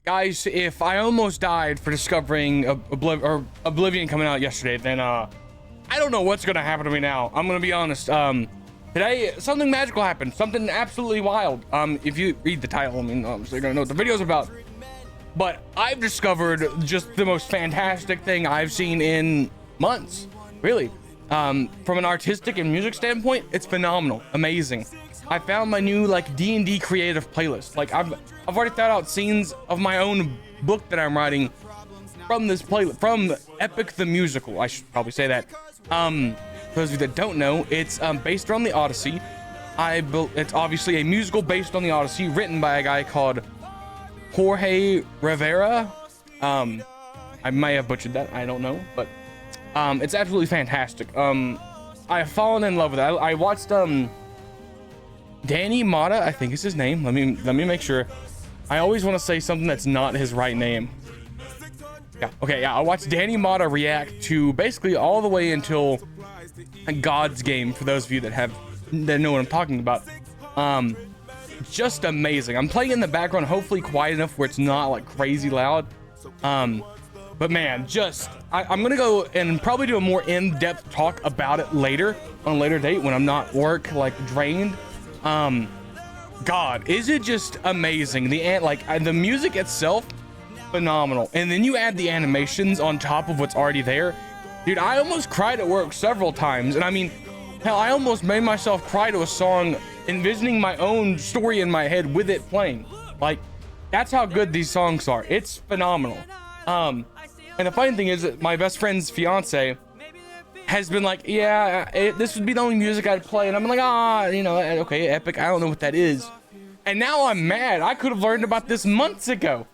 Guys, if I almost died for discovering Oblivion coming out yesterday, then I don't know what's gonna happen to me now. I'm gonna be honest. Today something magical happened, something absolutely wild. If you read the title, I mean, obviously you're gonna know what the video's about. But I've discovered just the most fantastic thing I've seen in months, really. From an artistic and music standpoint, it's phenomenal, amazing. I found my new like D&D creative playlist. Like I've already thought out scenes of my own book that I'm writing from this playlist, from Epic the Musical. I should probably say that. For those of you that don't know, it's based around the Odyssey. It's obviously a musical based on the Odyssey, written by a guy called Jorge Rivera. I may have butchered that, I don't know, but it's absolutely fantastic. I've fallen in love with it. I watched Danny Mata, I think is his name. Let me make sure. I always want to say something that's not his right name. Yeah, okay, yeah, I watched Danny Mata react to basically all the way until God's Game, for those of you that know what I'm talking about. Just amazing. I'm playing in the background, hopefully quiet enough where it's not like crazy loud. But man, I'm gonna go and probably do a more in-depth talk about it later, on a later date, when I'm not like drained. God, is it just amazing? The music itself, phenomenal. And then you add the animations on top of what's already there. Dude, I almost cried at work several times. And I mean, hell, I almost made myself cry to a song, envisioning my own story in my head with it playing. Like, that's how good these songs are. It's phenomenal. And the funny thing is that my best friend's fiance has been like, yeah, this would be the only music I'd play. And I'm like, okay, Epic, I don't know what that is. And now I'm mad. I could have learned about this months ago.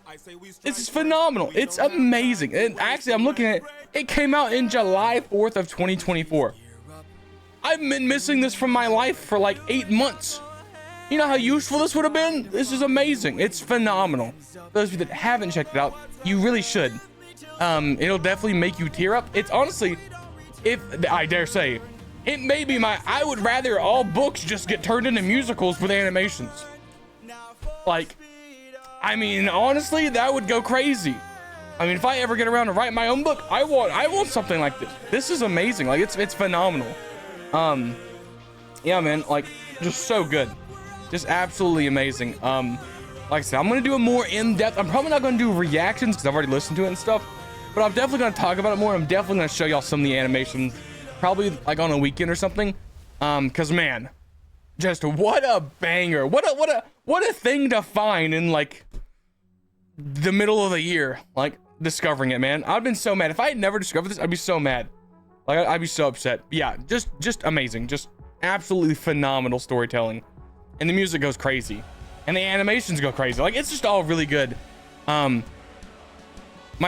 This is phenomenal. It's amazing. And actually, I'm looking at it came out in July 4th of 2024. I've been missing this from my life for like 8 months. You know how useful this would have been? This is amazing. It's phenomenal. Those of you that haven't checked it out, you really should. It'll definitely make you tear up. It's honestly, if I dare say, it may be I would rather all books just get turned into musicals with animations. Like, I mean, honestly, that would go crazy. I mean, if I ever get around to write my own book, I want something like this. This is amazing. Like, it's phenomenal. Yeah, man, like, just so good. Just absolutely amazing. Like I said, I'm gonna do a more in-depth. I'm probably not gonna do reactions because I've already listened to it and stuff, but I'm definitely gonna talk about it more. I'm definitely gonna show y'all some of the animations, probably like on a weekend or something. Cause man, just what a banger. What a thing to find in like the middle of the year, like discovering it, man. I've been so mad. If I had never discovered this, I'd be so mad. Like, I'd be so upset. Yeah, just amazing. Just absolutely phenomenal storytelling. And the music goes crazy. And the animations go crazy. Like, it's just all really good. My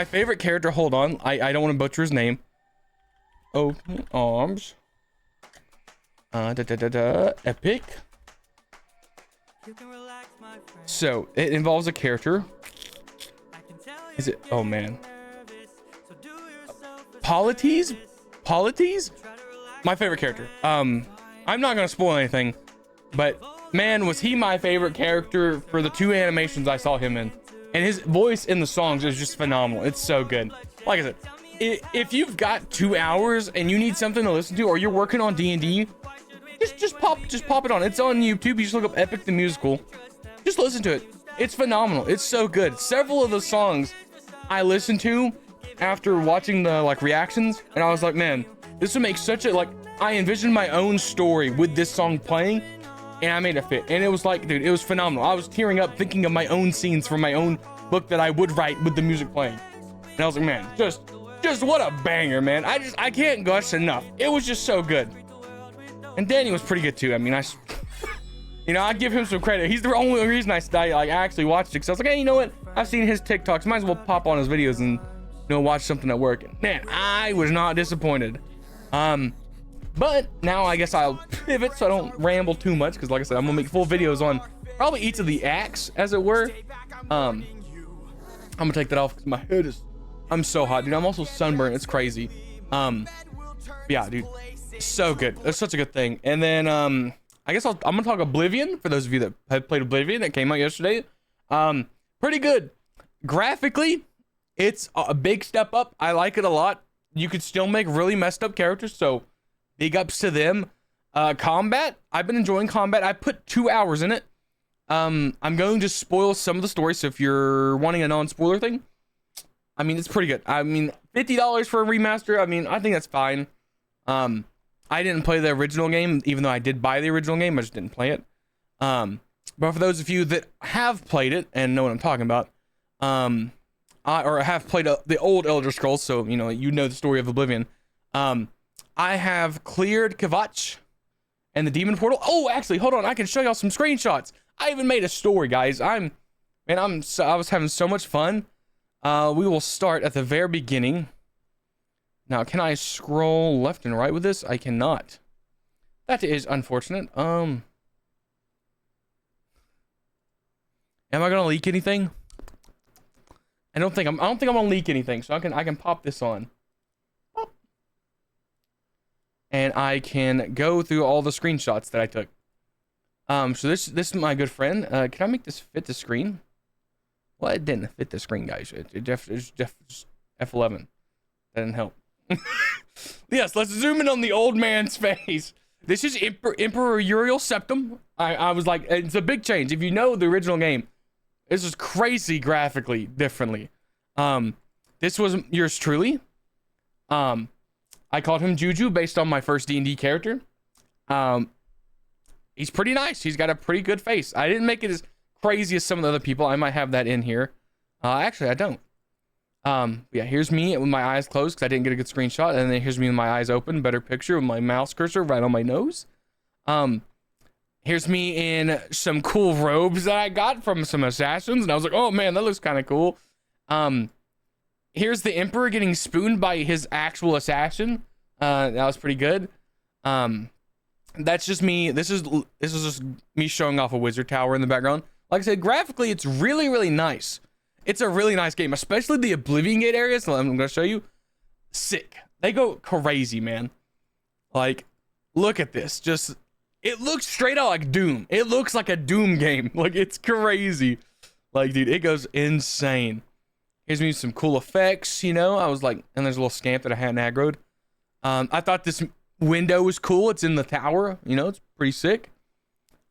favorite character, hold on. I don't want to butcher his name. Open arms. Epic. So, it involves a character. Is it? Oh, man. Polites? My favorite character. I'm not gonna spoil anything, but man, was he my favorite character for the 2 animations I saw him in. And his voice in the songs is just phenomenal. It's so good. Like I said, if you've got 2 hours and you need something to listen to, or you're working on D&D, just pop it on. It's on YouTube. You just look up Epic the Musical. Just listen to it. It's phenomenal. It's so good. Several of the songs I listened to after watching the like reactions, and I was like, man, this would make such a, like, I envisioned my own story with this song playing, and I made it fit. And it was like, dude, it was phenomenal. I was tearing up thinking of my own scenes from my own book that I would write with the music playing. And I was like, man, just what a banger, man. I can't gush enough. It was just so good. And Danny was pretty good too. I mean, I give him some credit. He's the only reason I like actually watched it. Cause I was like, hey, you know what? I've seen his TikToks. Might as well pop on his videos and watch something at work. And man, I was not disappointed. But now I guess I'll pivot so I don't ramble too much, because like I said, I'm gonna make full videos on probably each of the acts, as it were. I'm gonna take that off because my head is, I'm so hot, dude. I'm also sunburned. It's crazy. Yeah, dude, so good. That's such a good thing. And then I guess I'm gonna talk Oblivion, for those of you that have played Oblivion. That came out yesterday. Pretty good. graphically, it's a big step up. I like it a lot. You could still make really messed up characters, so big ups to them. Combat, I've been enjoying combat. I put 2 hours in it. I'm going to spoil some of the story, so if you're wanting a non-spoiler thing, I mean, it's pretty good. I mean, $50 for a remaster, I mean, I think that's fine. I didn't play the original game, even though I did buy the original game, I just didn't play it. But for those of you that have played it and know what I'm talking about, or have played the old Elder Scrolls, so you know the story of Oblivion. I have cleared Kvatch and the Demon Portal. Oh, actually, hold on, I can show y'all some screenshots. I even made a story, guys. I was having so much fun. We will start at the very beginning. Now, can I scroll left and right with this? I cannot. That is unfortunate. Am I gonna leak anything? I don't think I'm gonna leak anything, so I can pop this on. Pop. And I can go through all the screenshots that I took. So this is my good friend. Can I make this fit the screen? Well, it didn't fit the screen, guys. It just F11. That didn't help. Yes, let's zoom in on the old man's face. This is Emperor Uriel Septim. I was like, it's a big change. If you know the original game, this is crazy graphically differently. This was yours truly. I called him Juju based on my first D&D character. He's pretty nice. He's got a pretty good face. I didn't make it as crazy as some of the other people. I might have that in here. Actually, I don't. Yeah, here's me with my eyes closed because I didn't get a good screenshot. And then here's me with my eyes open. Better picture with my mouse cursor right on my nose. Here's me in some cool robes that I got from some assassins. And I was like, oh man, that looks kind of cool. Here's the Emperor getting spooned by his actual assassin. That was pretty good. That's just me. This is just me showing off a wizard tower in the background. Like I said, graphically, it's really, really nice. It's a really nice game, especially the Oblivion Gate areas. I'm going to show you. Sick. They go crazy, man. Like, look at this. Just, it looks straight out like Doom. It looks like a Doom game. Like, it's crazy. Like, dude, it goes insane. Here's me some cool effects, you know. I was like, and there's a little scamp that I hadn't aggroed. I thought this window was cool. It's in the tower, you know. It's pretty sick.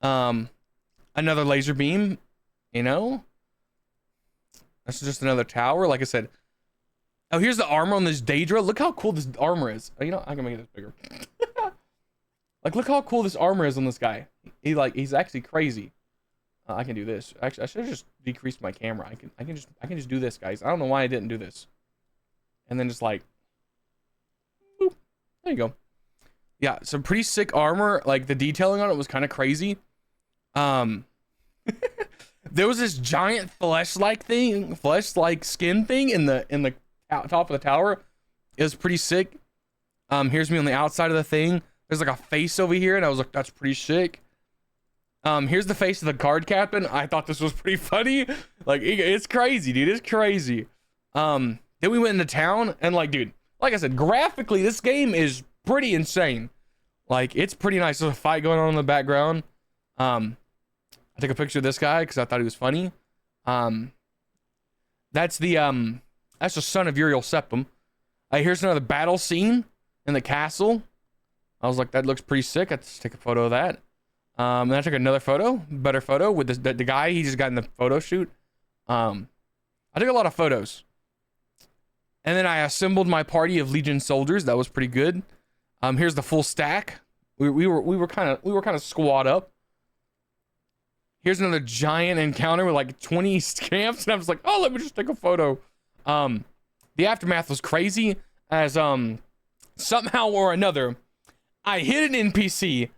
Another laser beam, you know. That's just another tower. Like I said. Oh, here's the armor on this Daedra. Look how cool this armor is. Oh, you know, I can make this bigger. Like, look how cool this armor is on this guy. He's actually crazy. I can do this. Actually, I should have just decreased my camera. I can just do this, guys. I don't know why I didn't do this. And then just like, boop. There you go. Yeah, some pretty sick armor. Like, the detailing on it was kind of crazy. There was this giant flesh-like skin thing in the top of the tower. It was pretty sick. Here's me on the outside of the thing. There's like a face over here, and I was like, that's pretty sick. Here's the face of the guard captain. I thought this was pretty funny. Like, it's crazy, dude. It's crazy. Then we went into town, and like, dude, like I said, graphically, this game is pretty insane. Like, it's pretty nice. There's a fight going on in the background. I took a picture of this guy because I thought he was funny. That's the son of Uriel Septim. Here's another battle scene in the castle. I was like, that looks pretty sick. I just take a photo of that. And I took another better photo with the guy he just got in the photo shoot. I took a lot of photos. And then I assembled my party of Legion soldiers. That was pretty good. Here's the full stack. We were kind of squad up. Here's another giant encounter with like 20 scamps, and I was like, oh, let me just take a photo. The aftermath was crazy as somehow or another, I hit an NPC.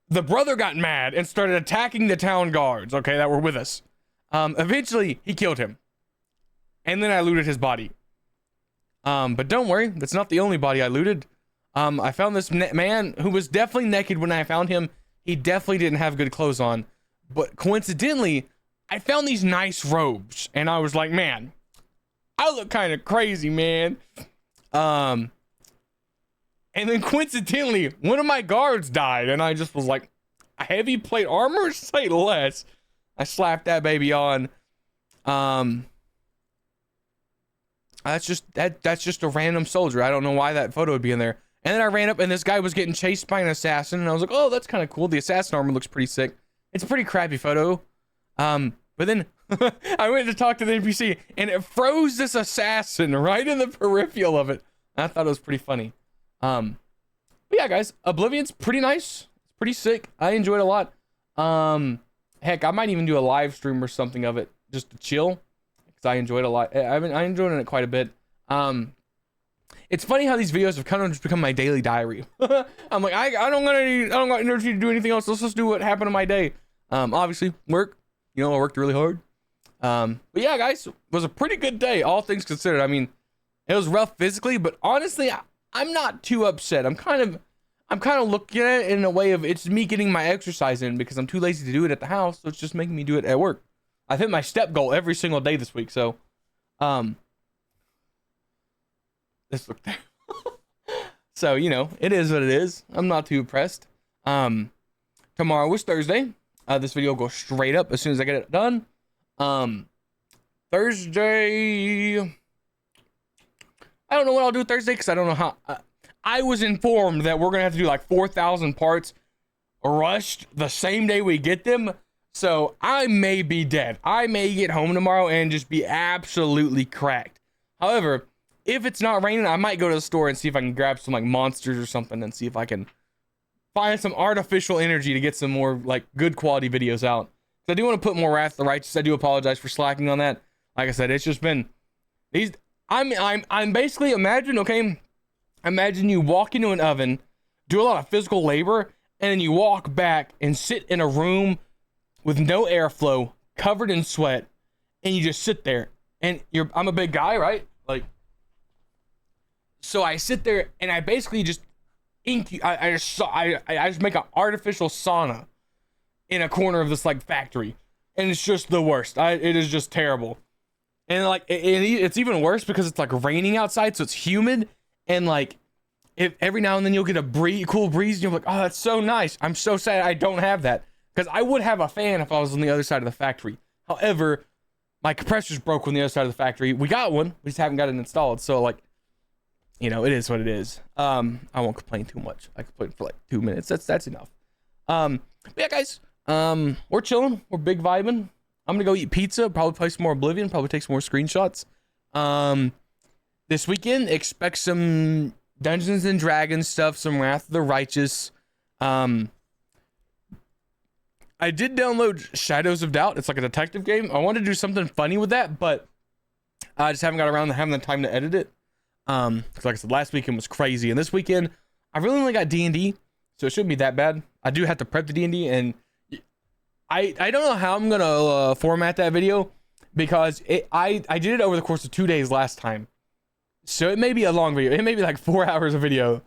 The brother got mad and started attacking the town guards, okay, that were with us. Eventually, he killed him. And then I looted his body. But don't worry, that's not the only body I looted. I found this man who was definitely naked when I found him. He definitely didn't have good clothes on. But coincidentally, I found these nice robes. And I was like, man, I look kind of crazy, man. And then coincidentally, one of my guards died. And I just was like, a heavy plate armor? Say less. I slapped that baby on. That's just a random soldier. I don't know why that photo would be in there. And then I ran up and this guy was getting chased by an assassin, and I was like, oh, that's kind of cool. The assassin armor looks pretty sick. It's a pretty crappy photo. But then I went to talk to the NPC and it froze this assassin right in the peripheral of it. I thought it was pretty funny. But yeah, guys, Oblivion's pretty nice. It's pretty sick. I enjoyed it a lot. Heck, I might even do a live stream or something of it just to chill, because I enjoyed it a lot. I enjoyed it quite a bit. It's funny how these videos have kind of just become my daily diary. I'm like, I don't got energy to do anything else. Let's just do what happened in my day. Obviously work, I worked really hard. But yeah, guys, it was a pretty good day, all things considered. I mean, it was rough physically, but honestly, I'm not too upset. I'm kind of looking at it in a way of it's me getting my exercise in, because I'm too lazy to do it at the house. So it's just making me do it at work. I've hit my step goal every single day this week. So, let's look there. So, it is what it is. I'm not too impressed. Tomorrow is Thursday. This video will go straight up as soon as I get it done. Thursday, I don't know what I'll do Thursday, because I don't know how. I was informed that we're gonna have to do like 4,000 parts rushed the same day we get them. So I may be dead. I may get home tomorrow and just be absolutely cracked. However, if it's not raining, I might go to the store and see if I can grab some like monsters or something and see if I can find some artificial energy to get some more like good quality videos out. So I do want to put more Wrath of the Righteous. I do apologize for slacking on that. Like I said, it's just been these. I'm basically imagine you walk into an oven, do a lot of physical labor, and then you walk back and sit in a room with no airflow, covered in sweat, and you just sit there. And I'm a big guy, right? Like, so I sit there and I basically just I just make an artificial sauna in a corner of this like factory, and it's just the worst. It is just terrible. And like it's even worse because it's like raining outside, so it's humid, and like if every now and then you'll get a cool breeze, and you're like, oh, that's so nice. I'm so sad I don't have that, because I would have a fan if I was on the other side of the factory. However, my compressor's broke on the other side of the factory. We got one, we just haven't got it installed. So like, it is what it is. I won't complain too much. I complained for like 2 minutes. That's enough. But yeah, guys, we're chilling. We're big vibing. I'm gonna go eat pizza, probably play some more Oblivion, probably take some more screenshots. This weekend, expect some Dungeons and Dragons stuff, some Wrath of the Righteous. I did download Shadows of Doubt. It's like a detective game. I wanted to do something funny with that, but I just haven't got around to having the time to edit it. Because like I said, last weekend was crazy, and this weekend I really only got D&D, so it shouldn't be that bad. I do have to prep the D&D, and I don't know how I'm gonna format that video, because I did it over the course of 2 days last time, so it may be a long video. It may be like 4 hours of video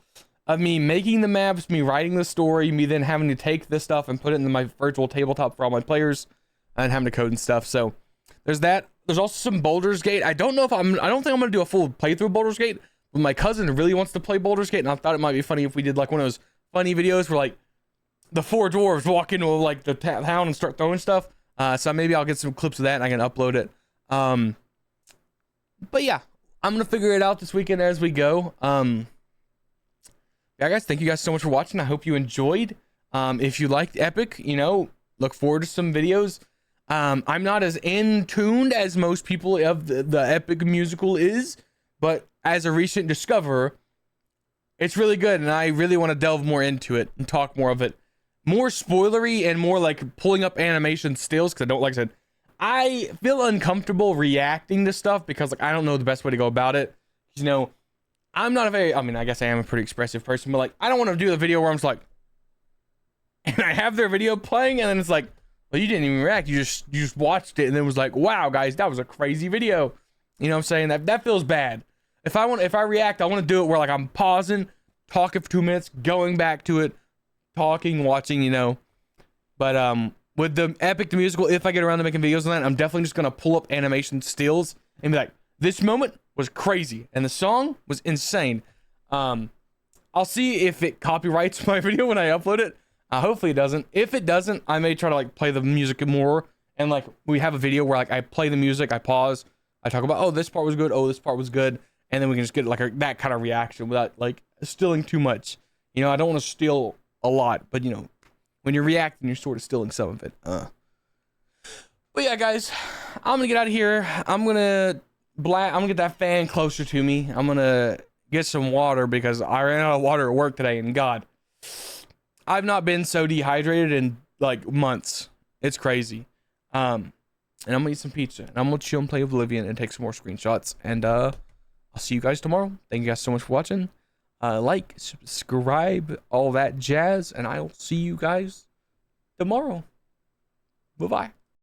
of me making the maps, me writing the story, me then having to take this stuff and put it into my virtual tabletop for all my players, and having to code and stuff. So there's that. There's also some Baldur's Gate. I don't think I'm gonna do a full playthrough of Baldur's Gate, but my cousin really wants to play Baldur's Gate, and I thought it might be funny if we did like one of those funny videos where like the 4 dwarves walk into like the town and start throwing stuff. So maybe I'll get some clips of that and I can upload it. But yeah, I'm gonna figure it out this weekend as we go. Yeah, guys, thank you guys so much for watching. I hope you enjoyed. If you liked Epic, look forward to some videos. I'm not as in tuned as most people of the Epic musical is, but as a recent discoverer, it's really good, and I really want to delve more into it and talk more of it. More spoilery and more like pulling up animation stills, because like I said, I feel uncomfortable reacting to stuff because like I don't know the best way to go about it. I'm not I guess I am a pretty expressive person, but like I don't want to do the video where I'm just like, and I have their video playing, and then it's like, well, you didn't even react, you just watched it, and then it was like, wow, guys, that was a crazy video. You know what I'm saying? That feels bad. If I react, I want to do it where like I'm pausing, talking for 2 minutes, going back to it, talking, watching, But with the Epic the musical, if I get around to making videos on that, I'm definitely just gonna pull up animation stills and be like, this moment was crazy and the song was insane. I'll see if it copyrights my video when I upload it. Hopefully it doesn't. If it doesn't, I may try to like play the music more, and like we have a video where like I play the music, I pause, I talk about, oh, this part was good, oh, this part was good, and then we can just get like that kind of reaction without like stealing too much. You know, I don't want to steal a lot, but you know, when you're reacting, you're sort of stealing some of it. But yeah, guys, I'm gonna get out of here. I'm gonna get that fan closer to me. I'm gonna get some water because I ran out of water at work today, and God, I've not been so dehydrated in like months. It's crazy. And I'm gonna eat some pizza, and I'm gonna chill and play Oblivion and take some more screenshots. And I'll see you guys tomorrow. Thank you guys so much for watching. Like, subscribe, all that jazz, and I'll see you guys tomorrow. Bye bye.